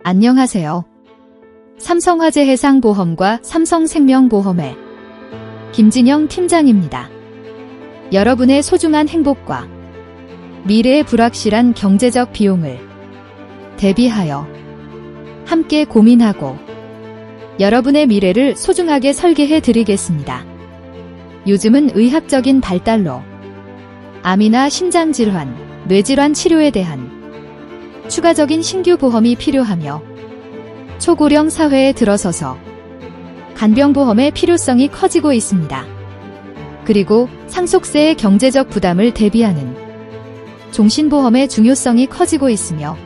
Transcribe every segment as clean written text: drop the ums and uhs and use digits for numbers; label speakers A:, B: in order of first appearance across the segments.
A: 안녕하세요. 삼성화재 해상보험과 삼성생명보험의 김진영 팀장입니다. 여러분의 소중한 행복과 미래의 불확실한 경제적 비용을 대비하여 함께 고민하고 여러분의 미래를 소중하게 설계해 드리겠습니다. 요즘은 의학적인 발달로 암이나 심장질환, 뇌질환 치료에 대한 추가적인 신규 보험이 필요하며 초고령 사회에 들어서서 간병보험의 필요성이 커지고 있습니다. 그리고 상속세의 경제적 부담을 대비하는 종신보험의 중요성이 커지고 있으며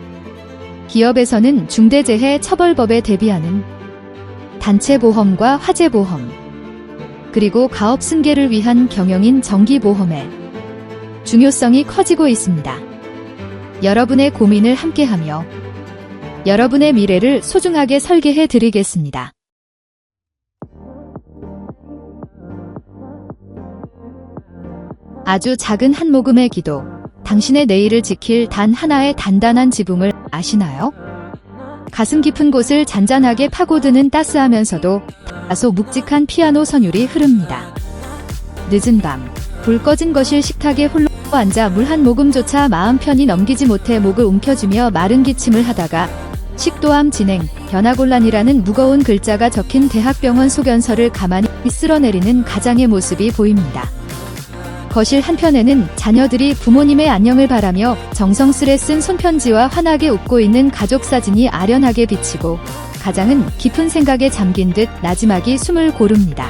A: 기업에서는 중대재해처벌법에 대비하는 단체보험과 화재보험, 그리고 가업 승계를 위한 경영인 정기보험의 중요성이 커지고 있습니다. 여러분의 고민을 함께하며 여러분의 미래를 소중하게 설계해 드리겠습니다. 아주 작은 한 모금의 기도, 당신의 내일을 지킬 단 하나의 단단한 지붕을 아시나요? 가슴 깊은 곳을 잔잔하게 파고드는 따스하면서도 다소 묵직한 피아노 선율이 흐릅니다. 늦은 밤, 불 꺼진 거실 식탁에 홀로 앉아 물 한 모금조차 마음 편히 넘기지 못해 목을 움켜쥐며 마른 기침을 하다가 식도암 진행, 변화곤란이라는 무거운 글자가 적힌 대학병원 소견서를 가만히 쓸어내리는 가장의 모습이 보입니다. 거실 한편에는 자녀들이 부모님의 안녕을 바라며 정성스레 쓴 손편지와 환하게 웃고 있는 가족 사진이 아련하게 비치고 가장은 깊은 생각에 잠긴 듯 나지막이 숨을 고릅니다.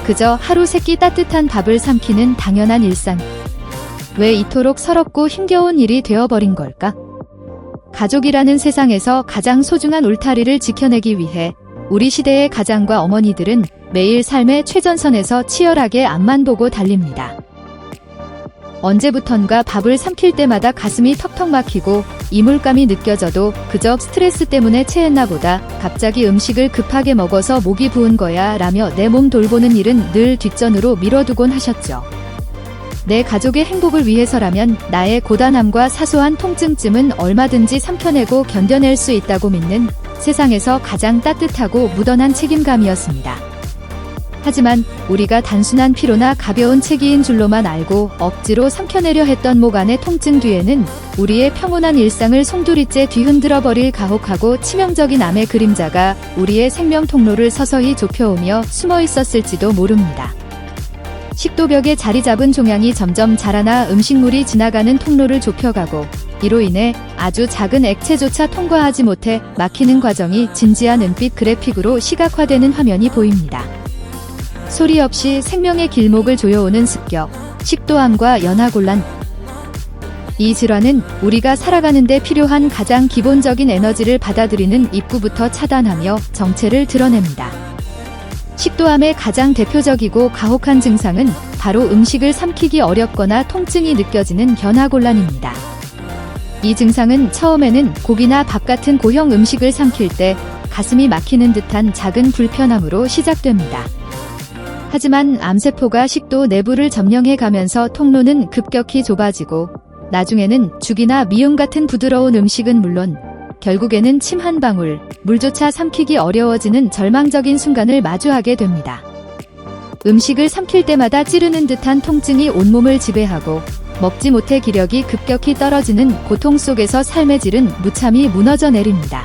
A: 그저 하루 세끼 따뜻한 밥을 삼키는 당연한 일상. 왜 이토록 서럽고 힘겨운 일이 되어버린 걸까? 가족이라는 세상에서 가장 소중한 울타리를 지켜내기 위해 우리 시대의 가장과 어머니들은 매일 삶의 최전선에서 치열하게 앞만 보고 달립니다. 언제부턴가 밥을 삼킬 때마다 가슴이 턱턱 막히고 이물감이 느껴져도 그저 스트레스 때문에 체했나 보다, 갑자기 음식을 급하게 먹어서 목이 부은 거야 라며 내 몸 돌보는 일은 늘 뒷전으로 미뤄두곤 하셨죠. 내 가족의 행복을 위해서라면 나의 고단함과 사소한 통증쯤은 얼마든지 삼켜내고 견뎌낼 수 있다고 믿는 세상에서 가장 따뜻하고 무던한 책임감이었습니다. 하지만 우리가 단순한 피로나 가벼운 체기인 줄로만 알고 억지로 삼켜내려 했던 목 안의 통증 뒤에는 우리의 평온한 일상을 송두리째 뒤흔들어 버릴 가혹하고 치명적인 암의 그림자가 우리의 생명 통로를 서서히 좁혀오며 숨어 있었을지도 모릅니다. 식도벽에 자리 잡은 종양이 점점 자라나 음식물이 지나가는 통로를 좁혀가고 이로 인해 아주 작은 액체조차 통과하지 못해 막히는 과정이 진지한 은빛 그래픽으로 시각화되는 화면이 보입니다. 소리 없이 생명의 길목을 조여오는 습격, 식도암과 연하곤란. 이 질환은 우리가 살아가는 데 필요한 가장 기본적인 에너지를 받아들이는 입구부터 차단하며 정체를 드러냅니다. 식도암의 가장 대표적이고 가혹한 증상은 바로 음식을 삼키기 어렵거나 통증이 느껴지는 변화곤란입니다. 이 증상은 처음에는 고기나 밥 같은 고형 음식을 삼킬 때 가슴이 막히는 듯한 작은 불편함으로 시작됩니다. 하지만 암세포가 식도 내부를 점령해 가면서 통로는 급격히 좁아지고 나중에는 죽이나 미음 같은 부드러운 음식은 물론 결국에는 침 한 방울, 물조차 삼키기 어려워지는 절망적인 순간을 마주하게 됩니다. 음식을 삼킬 때마다 찌르는 듯한 통증이 온몸을 지배하고 먹지 못해 기력이 급격히 떨어지는 고통 속에서 삶의 질은 무참히 무너져 내립니다.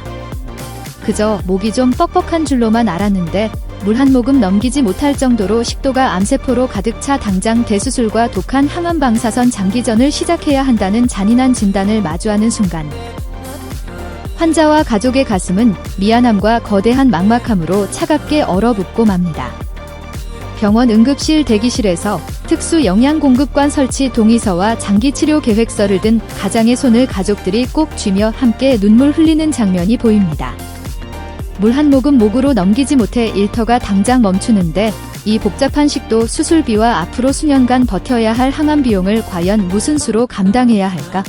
A: 그저 목이 좀 뻑뻑한 줄로만 알았는데 물 한 모금 넘기지 못할 정도로 식도가 암세포로 가득 차 당장 대수술과 독한 항암 방사선 장기전을 시작해야 한다는 잔인한 진단을 마주하는 순간 환자와 가족의 가슴은 미안함과 거대한 막막함으로 차갑게 얼어붙고 맙니다. 병원 응급실 대기실에서 특수 영양공급관 설치 동의서와 장기치료 계획서를 든 가장의 손을 가족들이 꼭 쥐며 함께 눈물 흘리는 장면이 보입니다. 물 한 모금 목으로 넘기지 못해 일터가 당장 멈추는데 이 복잡한 식도 수술비와 앞으로 수년간 버텨야 할 항암 비용을 과연 무슨 수로 감당해야 할까?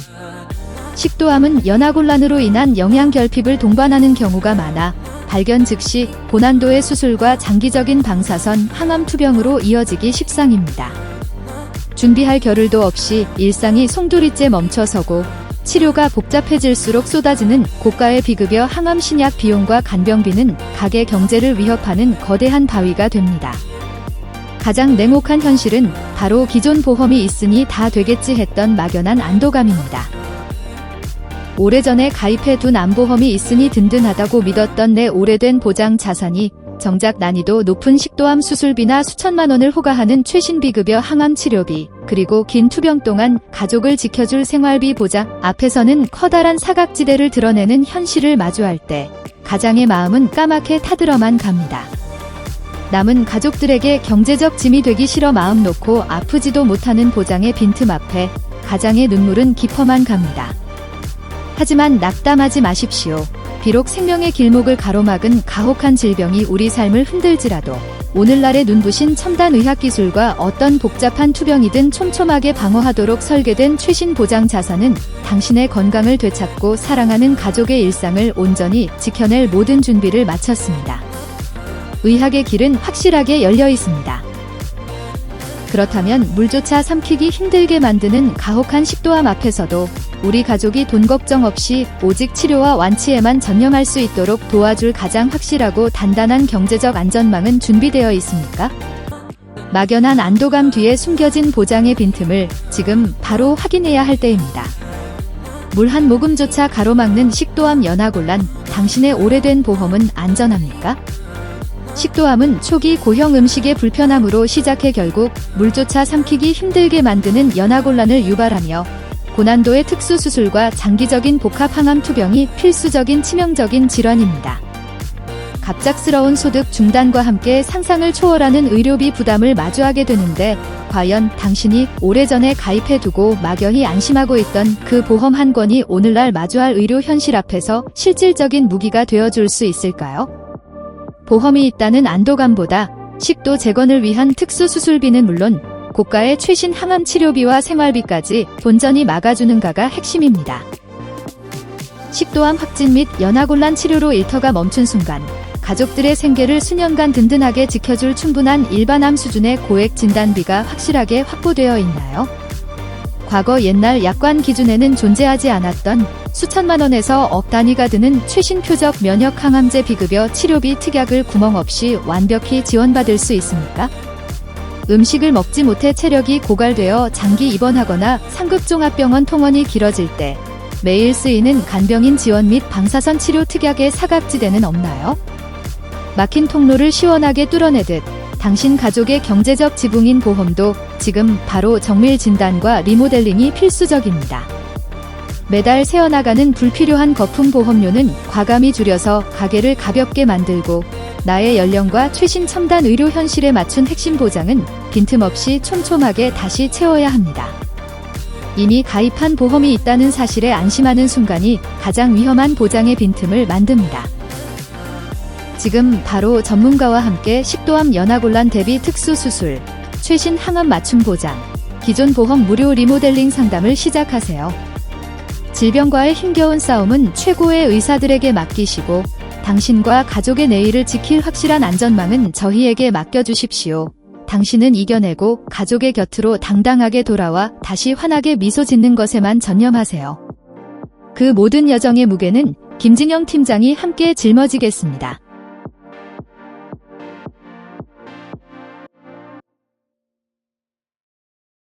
A: 식도암은 연하곤란으로 인한 영양결핍을 동반하는 경우가 많아 발견 즉시 고난도의 수술과 장기적인 방사선, 항암 투병으로 이어지기 십상입니다. 준비할 겨를도 없이 일상이 송두리째 멈춰서고 치료가 복잡해질수록 쏟아지는 고가의 비급여 항암 신약 비용과 간병비는 가계 경제를 위협하는 거대한 바위가 됩니다. 가장 냉혹한 현실은 바로 기존 보험이 있으니 다 되겠지 했던 막연한 안도감입니다. 오래전에 가입해둔 암보험이 있으니 든든하다고 믿었던 내 오래된 보장 자산이 정작 난이도 높은 식도암 수술비나 수천만 원을 호가하는 최신 비급여 항암 치료비, 그리고 긴 투병 동안 가족을 지켜줄 생활비 보장 앞에서는 커다란 사각지대를 드러내는 현실을 마주할 때 가장의 마음은 까맣게 타들어만 갑니다. 남은 가족들에게 경제적 짐이 되기 싫어 마음 놓고 아프지도 못하는 보장의 빈틈 앞에 가장의 눈물은 깊어만 갑니다. 하지만 낙담하지 마십시오. 비록 생명의 길목을 가로막은 가혹한 질병이 우리 삶을 흔들지라도 오늘날의 눈부신 첨단 의학기술과 어떤 복잡한 투병이든 촘촘하게 방어하도록 설계된 최신 보장 자산은 당신의 건강을 되찾고 사랑하는 가족의 일상을 온전히 지켜낼 모든 준비를 마쳤습니다. 의학의 길은 확실하게 열려 있습니다. 그렇다면 물조차 삼키기 힘들게 만드는 가혹한 식도암 앞에서도 우리 가족이 돈 걱정 없이 오직 치료와 완치에만 전념할 수 있도록 도와줄 가장 확실하고 단단한 경제적 안전망은 준비되어 있습니까? 막연한 안도감 뒤에 숨겨진 보장의 빈틈을 지금 바로 확인해야 할 때입니다. 물 한 모금조차 가로막는 식도암 연하곤란, 당신의 오래된 보험은 안전합니까? 식도암은 초기 고형 음식의 불편함으로 시작해 결국 물조차 삼키기 힘들게 만드는 연하곤란을 유발하며 고난도의 특수수술과 장기적인 복합항암 투병이 필수적인 치명적인 질환입니다. 갑작스러운 소득 중단과 함께 상상을 초월하는 의료비 부담을 마주하게 되는데 과연 당신이 오래전에 가입해두고 막연히 안심하고 있던 그 보험 한 건이 오늘날 마주할 의료 현실 앞에서 실질적인 무기가 되어줄 수 있을까요? 보험이 있다는 안도감보다 식도 재건을 위한 특수수술비는 물론 고가의 최신 항암 치료비와 생활비까지 본전이 막아주는가가 핵심입니다. 식도암 확진 및 연하곤란 치료로 일터가 멈춘 순간 가족들의 생계를 수년간 든든하게 지켜줄 충분한 일반암 수준의 고액 진단비가 확실하게 확보되어 있나요? 과거 옛날 약관 기준에는 존재하지 않았던 수천만 원에서 억 단위가 드는 최신 표적 면역 항암제 비급여 치료비 특약을 구멍 없이 완벽히 지원받을 수 있습니까? 음식을 먹지 못해 체력이 고갈되어 장기 입원하거나 상급종합병원 통원이 길어질 때 매일 쓰이는 간병인 지원 및 방사선 치료 특약의 사각지대는 없나요? 막힌 통로를 시원하게 뚫어내듯 당신 가족의 경제적 지붕인 보험도 지금 바로 정밀 진단과 리모델링이 필수적입니다. 매달 새어나가는 불필요한 거품 보험료는 과감히 줄여서 가계를 가볍게 만들고 나의 연령과 최신 첨단 의료 현실에 맞춘 핵심 보장은 빈틈없이 촘촘하게 다시 채워야 합니다. 이미 가입한 보험이 있다는 사실에 안심하는 순간이 가장 위험한 보장의 빈틈을 만듭니다. 지금 바로 전문가와 함께 식도암 연하곤란 대비 특수수술, 최신 항암 맞춤 보장, 기존 보험 무료 리모델링 상담을 시작하세요. 질병과의 힘겨운 싸움은 최고의 의사들에게 맡기시고 당신과 가족의 내일을 지킬 확실한 안전망은 저희에게 맡겨주십시오. 당신은 이겨내고 가족의 곁으로 당당하게 돌아와 다시 환하게 미소 짓는 것에만 전념하세요. 그 모든 여정의 무게는 김진영 팀장이 함께 짊어지겠습니다.